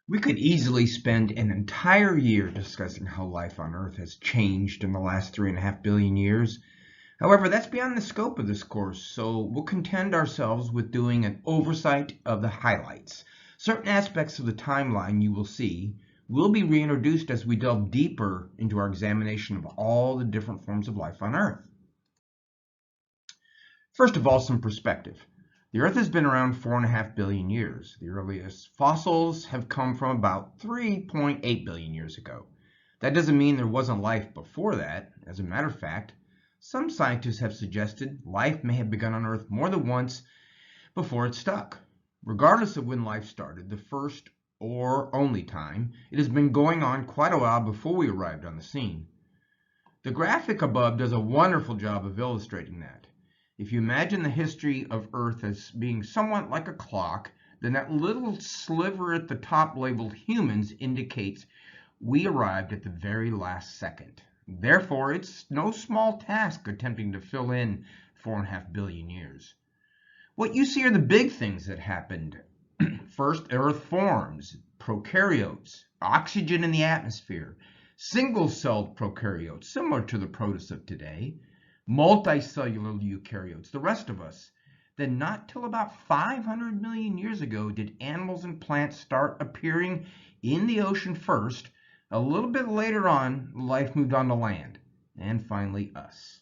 We could easily spend an entire year discussing how life on Earth has changed in the last 3.5 billion years. However, that's beyond the scope of this course, so we'll content ourselves with doing an oversight of the highlights. Certain aspects of the timeline you will see will be reintroduced as we delve deeper into our examination of all the different forms of life on Earth. First of all, some perspective. The Earth has been around 4.5 billion years. The earliest fossils have come from about 3.8 billion years ago. That doesn't mean there wasn't life before that. As a matter of fact, some scientists have suggested life may have begun on Earth more than once before it stuck. Regardless of when life started, the first or only time, it has been going on quite a while before we arrived on the scene. The graphic above does a wonderful job of illustrating that. If you imagine the history of Earth as being somewhat like a clock, then that little sliver at the top labeled humans indicates we arrived at the very last second. Therefore, it's no small task attempting to fill in 4.5 billion years. What you see are the big things that happened. First, Earth forms, prokaryotes, oxygen in the atmosphere, single-celled prokaryotes, similar to the protists of today, multicellular eukaryotes, the rest of us. Then not till about 500 million years ago did animals and plants start appearing in the ocean first. A little bit later on, life moved on to land, and finally us.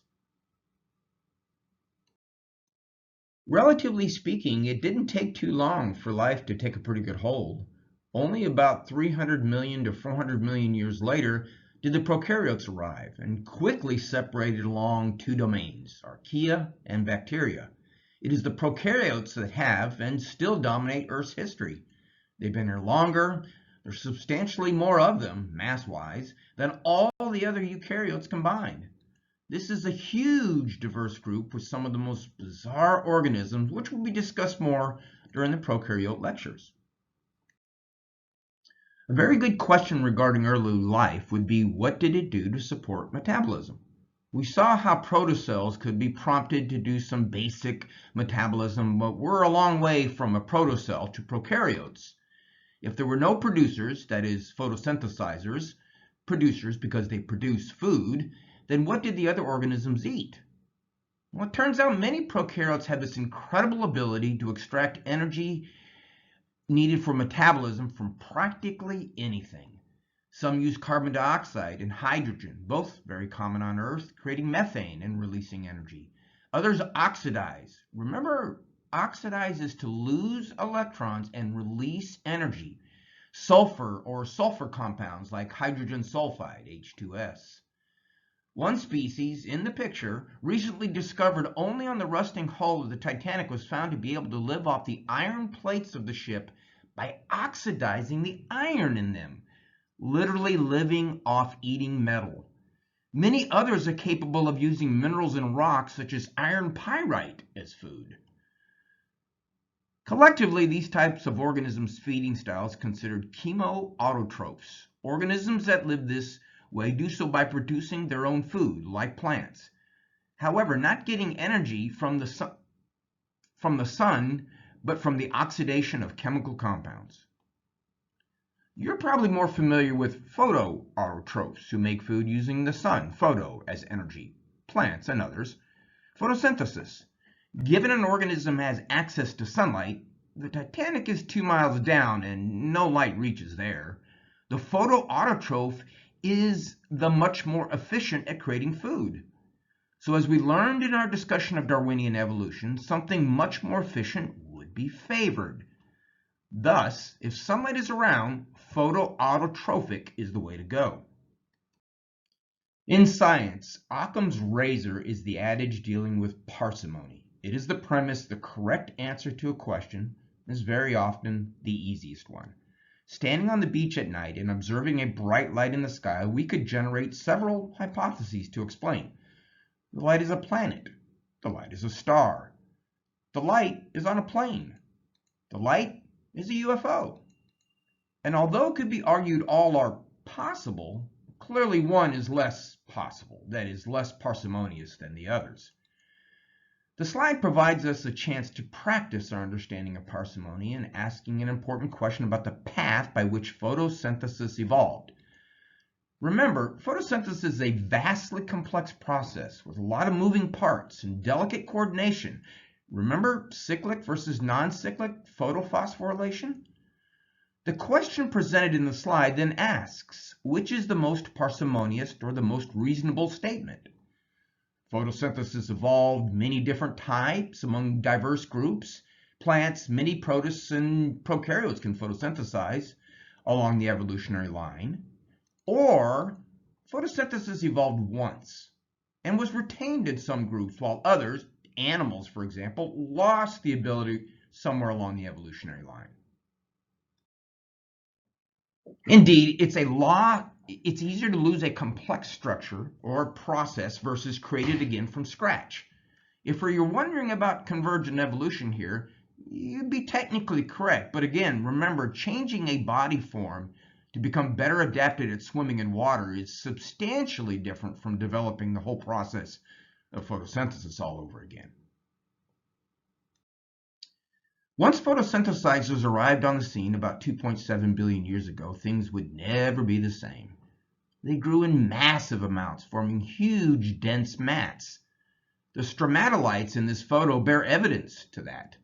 Relatively speaking, it didn't take too long for life to take a pretty good hold. Only about 300 million to 400 million years later did the prokaryotes arrive and quickly separated along two domains, archaea and bacteria. It is the prokaryotes that have and still dominate Earth's history. They've been here longer, there's substantially more of them, mass-wise, than all the other eukaryotes combined. This is a huge diverse group with some of the most bizarre organisms, which will be discussed more during the prokaryote lectures. A very good question regarding early life would be, what did it do to support metabolism? We saw how protocells could be prompted to do some basic metabolism, but we're a long way from a protocell to prokaryotes. If there were no producers, that is, photosynthesizers, producers because they produce food, then what did the other organisms eat? Well, it turns out many prokaryotes have this incredible ability to extract energy needed for metabolism from practically anything. Some use carbon dioxide and hydrogen, both very common on Earth, creating methane and releasing energy. Others oxidize. Remember, oxidize is to lose electrons and release energy. Sulfur or sulfur compounds like hydrogen sulfide, H2S. One species in the picture, recently discovered only on the rusting hull of the Titanic, was found to be able to live off the iron plates of the ship by oxidizing the iron in them, literally living off eating metal. Many others are capable of using minerals and rocks such as iron pyrite as food. Collectively, these types of organisms' feeding styles considered chemoautotrophs. Organisms that live this way do so by producing their own food, like plants. However, not getting energy from the sun, but from the oxidation of chemical compounds. You're probably more familiar with photoautotrophs, who make food using the sun, photo, as energy, plants and others. Photosynthesis. Given an organism has access to sunlight, the Titanic is 2 miles down and no light reaches there. The photoautotroph is the much more efficient at creating food. So as we learned in our discussion of Darwinian evolution, something much more efficient would be favored. Thus, if sunlight is around, photoautotrophic is the way to go. In science, Occam's razor is the adage dealing with parsimony. It is the premise the correct answer to a question is very often the easiest one. Standing on the beach at night and observing a bright light in the sky, we could generate several hypotheses to explain. The light is a planet. The light is a star. The light is on a plane. The light is a UFO. And although it could be argued all are possible, clearly one is less possible, that is, less parsimonious than the others. The slide provides us a chance to practice our understanding of parsimony and asking an important question about the path by which photosynthesis evolved. Remember, photosynthesis is a vastly complex process with a lot of moving parts and delicate coordination. Remember cyclic versus non-cyclic photophosphorylation? The question presented in the slide then asks, which is the most parsimonious or the most reasonable statement? Photosynthesis evolved many different types among diverse groups. Plants, many protists and prokaryotes can photosynthesize along the evolutionary line. Or photosynthesis evolved once and was retained in some groups, while others, animals for example, lost the ability somewhere along the evolutionary line. Indeed, it's easier to lose a complex structure or process versus create it again from scratch. If you're wondering about convergent evolution here, you'd be technically correct, but again, remember, changing a body form to become better adapted at swimming in water is substantially different from developing the whole process of photosynthesis all over again. Once photosynthesizers arrived on the scene about 2.7 billion years ago, things would never be the same. They grew in massive amounts, forming huge, dense mats. The stromatolites in this photo bear evidence to that.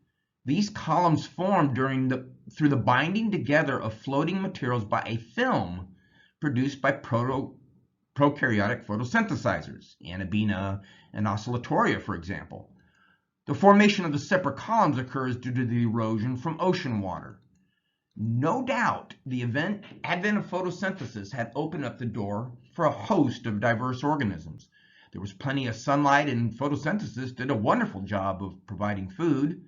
These columns formed through the binding together of floating materials by a film produced by prokaryotic photosynthesizers, Anabaena and Oscillatoria, for example. The formation of the separate columns occurs due to the erosion from ocean water. No doubt, the advent of photosynthesis had opened up the door for a host of diverse organisms. There was plenty of sunlight, and photosynthesis did a wonderful job of providing food.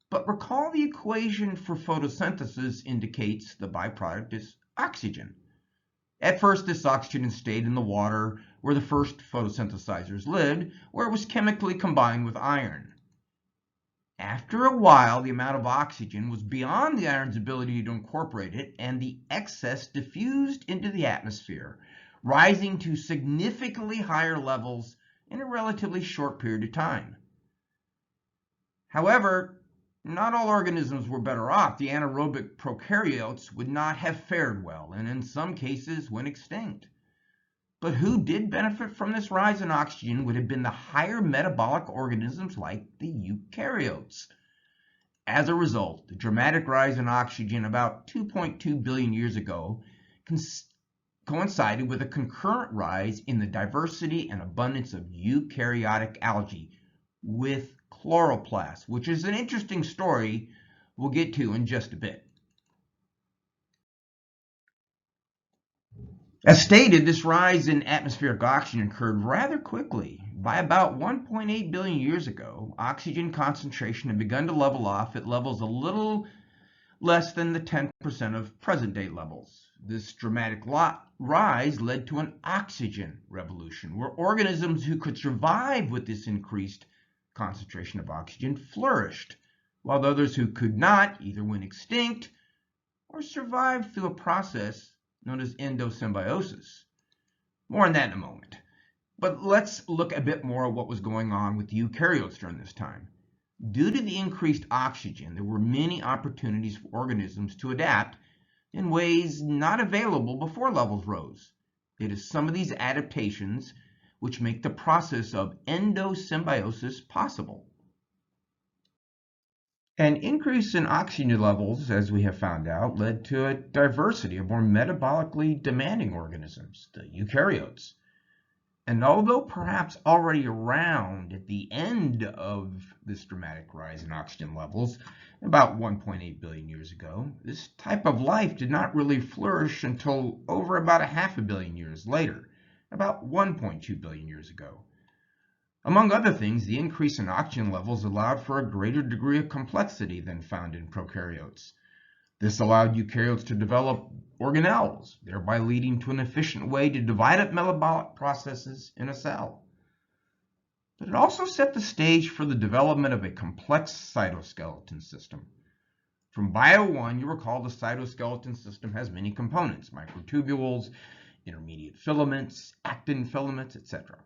But recall the equation for photosynthesis indicates the byproduct is oxygen. At first, this oxygen stayed in the water where the first photosynthesizers lived, where it was chemically combined with iron. After a while, the amount of oxygen was beyond the iron's ability to incorporate it, and the excess diffused into the atmosphere, rising to significantly higher levels in a relatively short period of time. However, not all organisms were better off. The anaerobic prokaryotes would not have fared well, and in some cases went extinct. But who did benefit from this rise in oxygen would have been the higher metabolic organisms like the eukaryotes. As a result, the dramatic rise in oxygen about 2.2 billion years ago coincided with a concurrent rise in the diversity and abundance of eukaryotic algae with chloroplasts, which is an interesting story we'll get to in just a bit. As stated, this rise in atmospheric oxygen occurred rather quickly. By about 1.8 billion years ago, oxygen concentration had begun to level off at levels a little less than the 10% of present-day levels. This dramatic rise led to an oxygen revolution, where organisms who could survive with this increased concentration of oxygen flourished, while others who could not either went extinct or survived through a process known as endosymbiosis. More on that in a moment. But let's look a bit more at what was going on with the eukaryotes during this time. Due to the increased oxygen, there were many opportunities for organisms to adapt in ways not available before levels rose. It is some of these adaptations which make the process of endosymbiosis possible. An increase in oxygen levels, as we have found out, led to a diversity of more metabolically demanding organisms, the eukaryotes. And although perhaps already around at the end of this dramatic rise in oxygen levels, about 1.8 billion years ago, this type of life did not really flourish until over about 500 million years later, about 1.2 billion years ago. Among other things, the increase in oxygen levels allowed for a greater degree of complexity than found in prokaryotes. This allowed eukaryotes to develop organelles, thereby leading to an efficient way to divide up metabolic processes in a cell. But it also set the stage for the development of a complex cytoskeleton system. From Bio 1, you recall the cytoskeleton system has many components: microtubules, intermediate filaments, actin filaments, etc.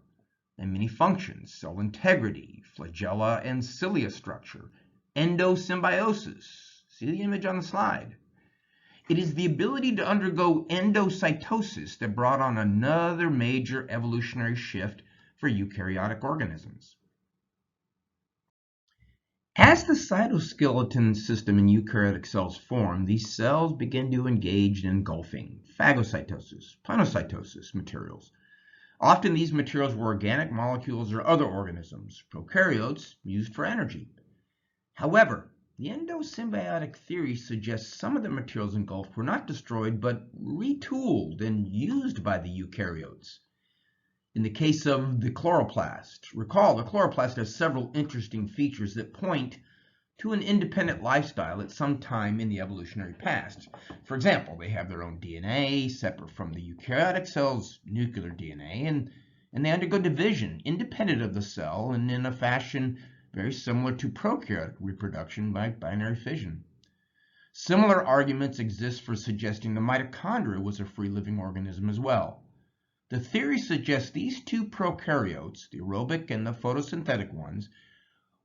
and many functions: cell integrity, flagella and cilia structure, endosymbiosis. See the image on the slide. It is the ability to undergo endocytosis that brought on another major evolutionary shift for eukaryotic organisms. As the cytoskeleton system in eukaryotic cells form, these cells begin to engage in engulfing phagocytosis, pinocytosis materials. Often these materials were organic molecules or other organisms, prokaryotes, used for energy. However, the endosymbiotic theory suggests some of the materials engulfed were not destroyed, but retooled and used by the eukaryotes. In the case of the chloroplast, recall the chloroplast has several interesting features that point to an independent lifestyle at some time in the evolutionary past. For example, they have their own DNA, separate from the eukaryotic cell's nuclear DNA, and they undergo division independent of the cell and in a fashion very similar to prokaryotic reproduction by binary fission. Similar arguments exist for suggesting the mitochondria was a free-living organism as well. The theory suggests these two prokaryotes, the aerobic and the photosynthetic ones,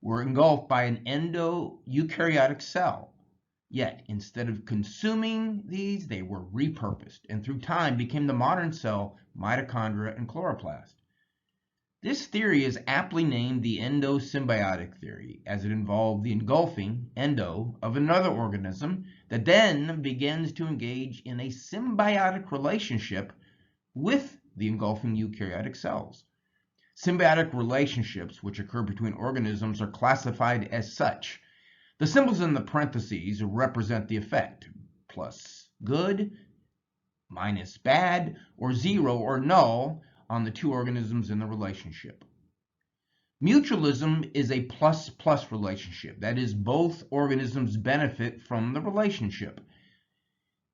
were engulfed by an endo-eukaryotic cell. Yet, instead of consuming these, they were repurposed, and through time became the modern cell, mitochondria and chloroplast. This theory is aptly named the endosymbiotic theory, as it involved the engulfing, endo, of another organism that then begins to engage in a symbiotic relationship with the engulfing eukaryotic cells. Symbiotic relationships which occur between organisms are classified as such. The symbols in the parentheses represent the effect: plus good, minus bad, or zero or null on the two organisms in the relationship. Mutualism is a plus-plus relationship. That is, both organisms benefit from the relationship.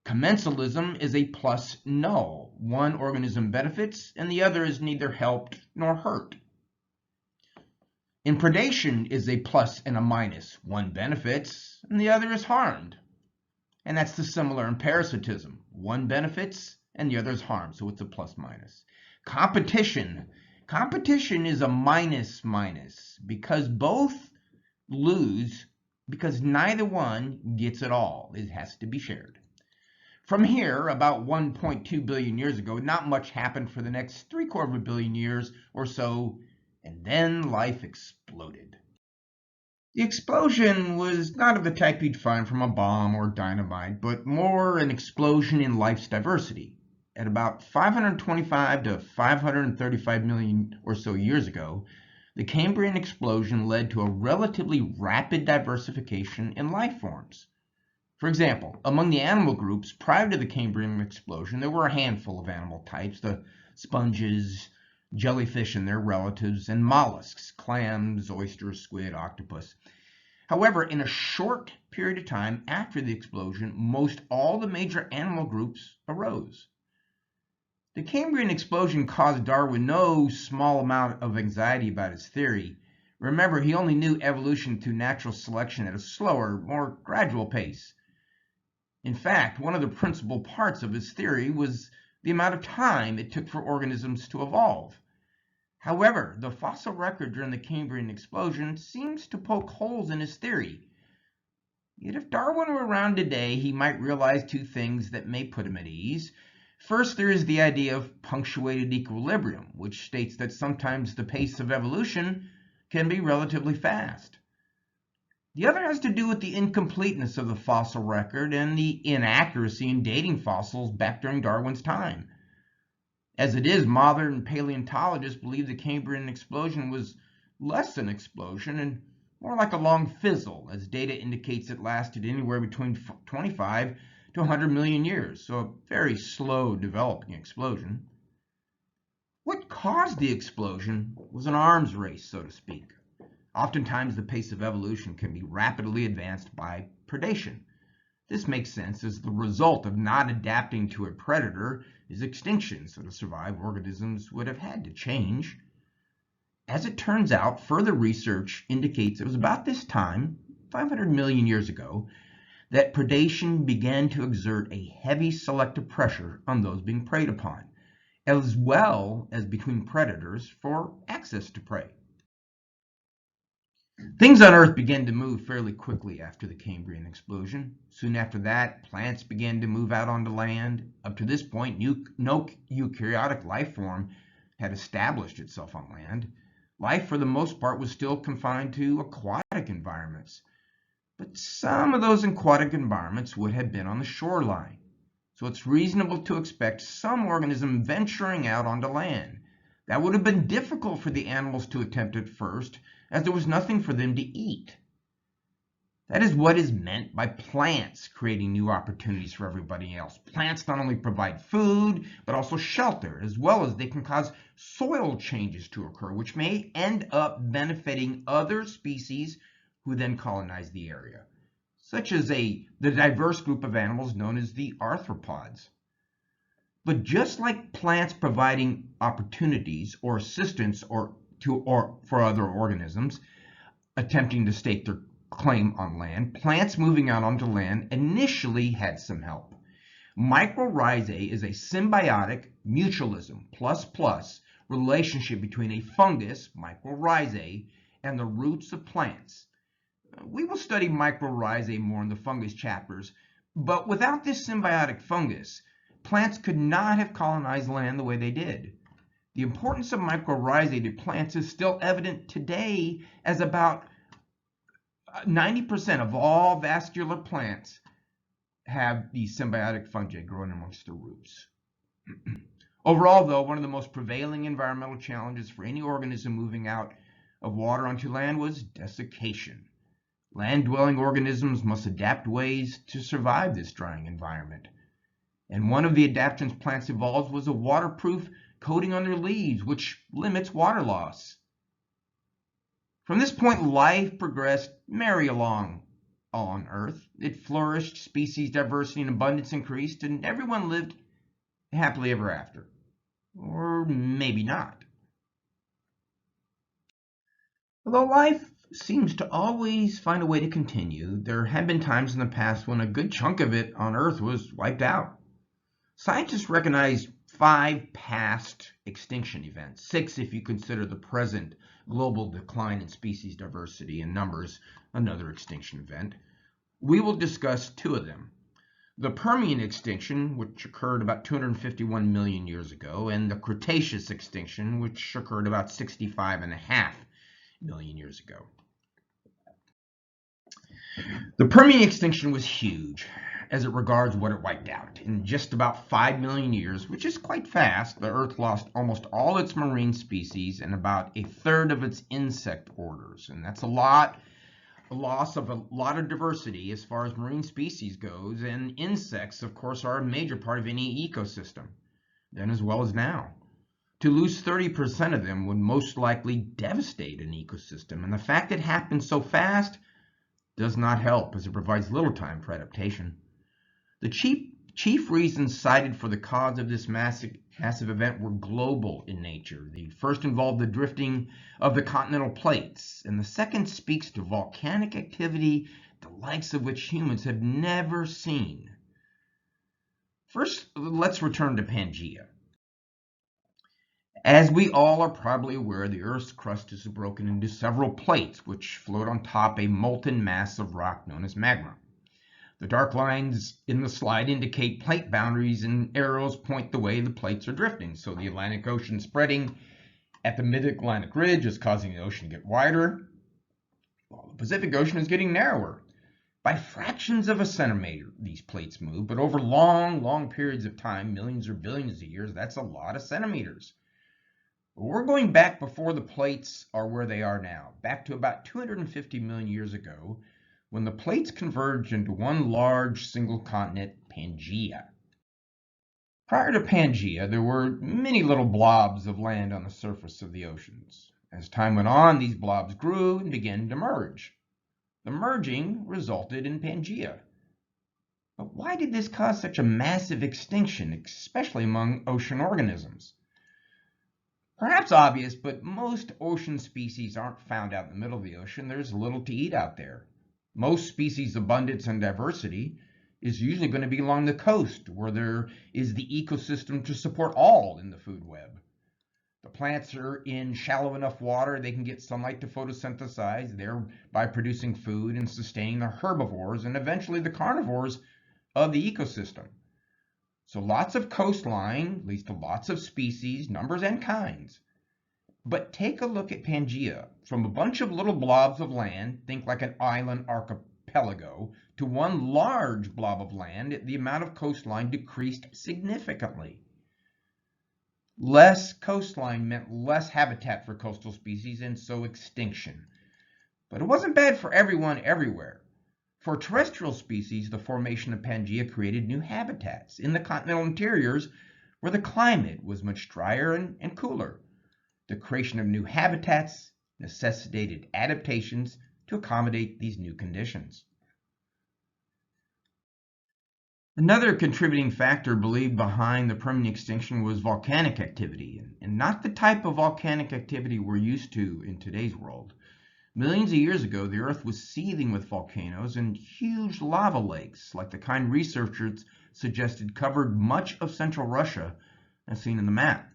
Commensalism is a plus-null. One organism benefits and the other is neither helped nor hurt. Impredation is a plus and a minus. One benefits and the other is harmed. And that's the similar in parasitism. One benefits and the other is harmed, so it's a plus-minus. Competition is a minus-minus because both lose because neither one gets it all. It has to be shared. From here, about 1.2 billion years ago, not much happened for the next 3/4 billion years or so, and then life exploded. The explosion was not of the type you'd find from a bomb or dynamite, but more an explosion in life's diversity. At about 525 to 535 million or so years ago, the Cambrian explosion led to a relatively rapid diversification in life forms. For example, among the animal groups prior to the Cambrian explosion, there were a handful of animal types: the sponges, jellyfish and their relatives, and mollusks: clams, oysters, squid, octopus. However, in a short period of time after the explosion, most all the major animal groups arose. The Cambrian explosion caused Darwin no small amount of anxiety about his theory. Remember, he only knew evolution through natural selection at a slower, more gradual pace. In fact, one of the principal parts of his theory was the amount of time it took for organisms to evolve. However, the fossil record during the Cambrian explosion seems to poke holes in his theory. Yet if Darwin were around today, he might realize two things that may put him at ease. First, there is the idea of punctuated equilibrium, which states that sometimes the pace of evolution can be relatively fast. The other has to do with the incompleteness of the fossil record and the inaccuracy in dating fossils back during Darwin's time. As it is, modern paleontologists believe the Cambrian explosion was less an explosion and more like a long fizzle, as data indicates it lasted anywhere between 25 to 100 million years, so a very slow developing explosion. What caused the explosion was an arms race, so to speak. Oftentimes, the pace of evolution can be rapidly advanced by predation. This makes sense as the result of not adapting to a predator is extinction, so to survive, organisms would have had to change. As it turns out, further research indicates it was about this time, 500 million years ago, that predation began to exert a heavy selective pressure on those being preyed upon. as well as between predators for access to prey. Things on Earth began to move fairly quickly after the Cambrian explosion. Soon after that, plants began to move out onto land. Up to this point, no eukaryotic life form had established itself on land. Life, for the most part, was still confined to aquatic environments. But some of those aquatic environments would have been on the shoreline. So it's reasonable to expect some organism venturing out onto land. That would have been difficult for the animals to attempt at first, as there was nothing for them to eat. That is what is meant by plants creating new opportunities for everybody else. Plants not only provide food, but also shelter, as well as they can cause soil changes to occur, which may end up benefiting other species who then colonize the area, such as the diverse group of animals known as the arthropods. But just like plants providing opportunities or assistance or for other organisms attempting to stake their claim on land, plants moving out onto land initially had some help. Mycorrhizae is a symbiotic mutualism plus relationship between a fungus, mycorrhizae, and the roots of plants. We will study mycorrhizae more in the fungus chapters, but without this symbiotic fungus, plants could not have colonized land the way they did. The importance of mycorrhizae to plants is still evident today, as about 90% of all vascular plants have these symbiotic fungi growing amongst their roots. Overall, though, one of the most prevailing environmental challenges for any organism moving out of water onto land was desiccation. Land-dwelling organisms must adapt ways to survive this drying environment. And one of the adaptations plants evolved was a waterproof coating on their leaves, which limits water loss. From this point, life progressed merry along on Earth. It flourished, species diversity and abundance increased, and everyone lived happily ever after. Or maybe not. Although life seems to always find a way to continue, there have been times in the past when a good chunk of it on Earth was wiped out. Scientists recognize 5 past extinction events, 6 if you consider the present global decline in species diversity and numbers another extinction event. We will discuss 2 of them. The Permian extinction, which occurred about 251 million years ago, and the Cretaceous extinction, which occurred about 65.5 million years ago. The Permian extinction was huge as it regards what it wiped out. In just about 5 million years, which is quite fast, the Earth lost almost all its marine species and about 1/3 of its insect orders. And that's a loss of a lot of diversity as far as marine species goes, and insects, of course, are a major part of any ecosystem, then as well as now. To lose 30% of them would most likely devastate an ecosystem, and the fact it happened so fast does not help, as it provides little time for adaptation. The chief reasons cited for the cause of this massive event were global in nature. The first involved the drifting of the continental plates, and the second speaks to volcanic activity, the likes of which humans have never seen. First, let's return to Pangaea. As we all are probably aware, the Earth's crust is broken into several plates, which float on top a molten mass of rock known as magma. The dark lines in the slide indicate plate boundaries, and arrows point the way the plates are drifting. So the Atlantic Ocean spreading at the mid-Atlantic ridge is causing the ocean to get wider, while the Pacific Ocean is getting narrower. By fractions of a centimeter, these plates move, but over long periods of time, millions or billions of years, that's a lot of centimeters. We're going back before the plates are where they are now, back to about 250 million years ago, when the plates converged into one large single continent, Pangaea. Prior to Pangaea, there were many little blobs of land on the surface of the oceans. As time went on, these blobs grew and began to merge. The merging resulted in Pangaea. But why did this cause such a massive extinction, especially among ocean organisms? Perhaps obvious, but most ocean species aren't found out in the middle of the ocean. There's little to eat out there. Most species' abundance and diversity is usually going to be along the coast where there is the ecosystem to support all in the food web. The plants are in shallow enough water they can get sunlight to photosynthesize, thereby producing food and sustaining the herbivores and eventually the carnivores of the ecosystem. So lots of coastline leads to lots of species, numbers, and kinds. But take a look at Pangaea. From a bunch of little blobs of land, think like an island archipelago, to one large blob of land, the amount of coastline decreased significantly. Less coastline meant less habitat for coastal species and so extinction. But it wasn't bad for everyone everywhere. For terrestrial species, the formation of Pangaea created new habitats in the continental interiors where the climate was much drier and cooler. The creation of new habitats necessitated adaptations to accommodate these new conditions. Another contributing factor believed behind the Permian extinction was volcanic activity, and not the type of volcanic activity we're used to in today's world. Millions of years ago, the Earth was seething with volcanoes and huge lava lakes, like the kind researchers suggested covered much of central Russia, as seen in the map.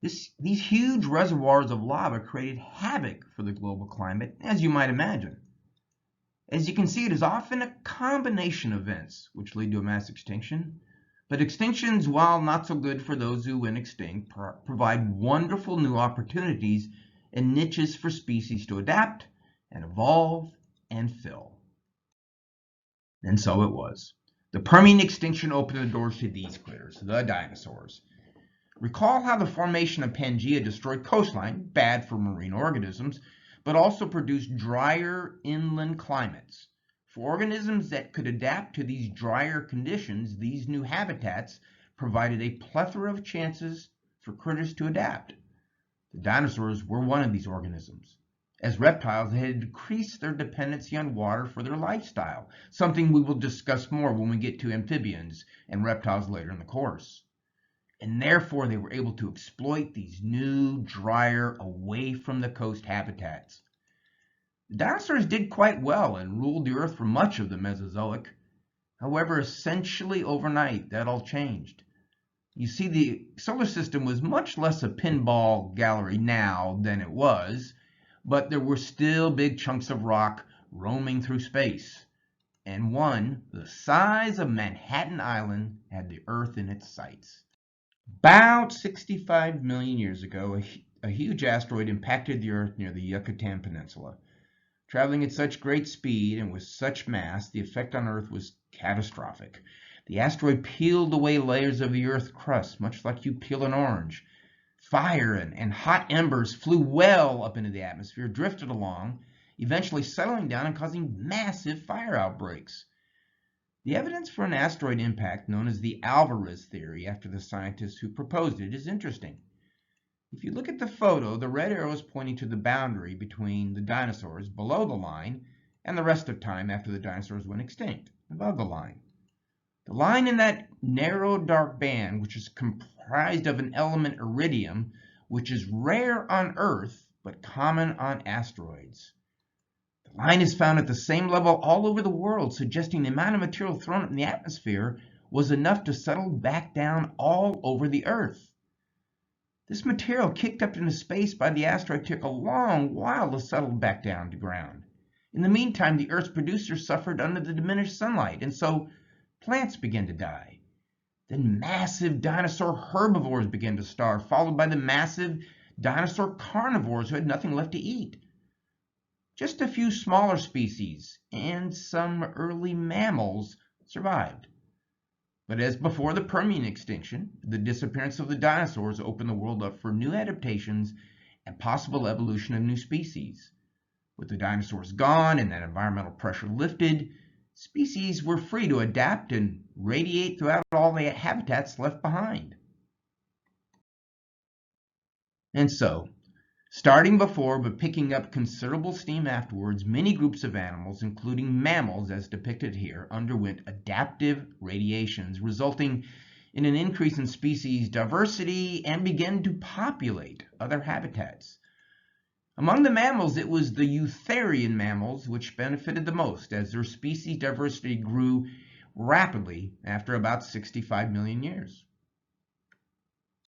These huge reservoirs of lava created havoc for the global climate, as you might imagine. As you can see, it is often a combination of events which lead to a mass extinction. But extinctions, while not so good for those who went extinct, provide wonderful new opportunities and niches for species to adapt and evolve and fill. And so it was. The Permian extinction opened the doors to these critters, the dinosaurs. Recall how the formation of Pangaea destroyed coastline, bad for marine organisms, but also produced drier inland climates. For organisms that could adapt to these drier conditions, these new habitats provided a plethora of chances for critters to adapt. The dinosaurs were one of these organisms. As reptiles, they had decreased their dependency on water for their lifestyle, something we will discuss more when we get to amphibians and reptiles later in the course. And therefore, they were able to exploit these new, drier, away from the coast habitats. The dinosaurs did quite well and ruled the Earth for much of the Mesozoic. However, essentially overnight, that all changed. You see, the solar system was much less a pinball gallery now than it was, but there were still big chunks of rock roaming through space. And one, the size of Manhattan Island, had the Earth in its sights. About 65 million years ago, a huge asteroid impacted the Earth near the Yucatan Peninsula. Traveling at such great speed and with such mass, the effect on Earth was catastrophic. The asteroid peeled away layers of the Earth's crust, much like you peel an orange. Fire and hot embers flew well up into the atmosphere, drifted along, eventually settling down and causing massive fire outbreaks. The evidence for an asteroid impact, known as the Alvarez theory after the scientist who proposed it, is interesting. If you look at the photo, the red arrow is pointing to the boundary between the dinosaurs below the line and the rest of time after the dinosaurs went extinct, above the line. The line in that narrow dark band, which is comprised of an element iridium, which is rare on Earth but common on asteroids. The line is found at the same level all over the world, suggesting the amount of material thrown up in the atmosphere was enough to settle back down all over the Earth. This material kicked up into space by the asteroid took a long while to settle back down to ground. In the meantime, the Earth's producers suffered under the diminished sunlight, and so plants began to die. Then massive dinosaur herbivores began to starve, followed by the massive dinosaur carnivores who had nothing left to eat. Just a few smaller species and some early mammals survived. But as before the Permian extinction, the disappearance of the dinosaurs opened the world up for new adaptations and possible evolution of new species. With the dinosaurs gone and that environmental pressure lifted, species were free to adapt and radiate throughout all the habitats left behind. And so, starting before but picking up considerable steam afterwards, many groups of animals, including mammals as depicted here, underwent adaptive radiations, resulting in an increase in species diversity and began to populate other habitats. Among the mammals, it was the eutherian mammals which benefited the most as their species diversity grew rapidly after about 65 million years.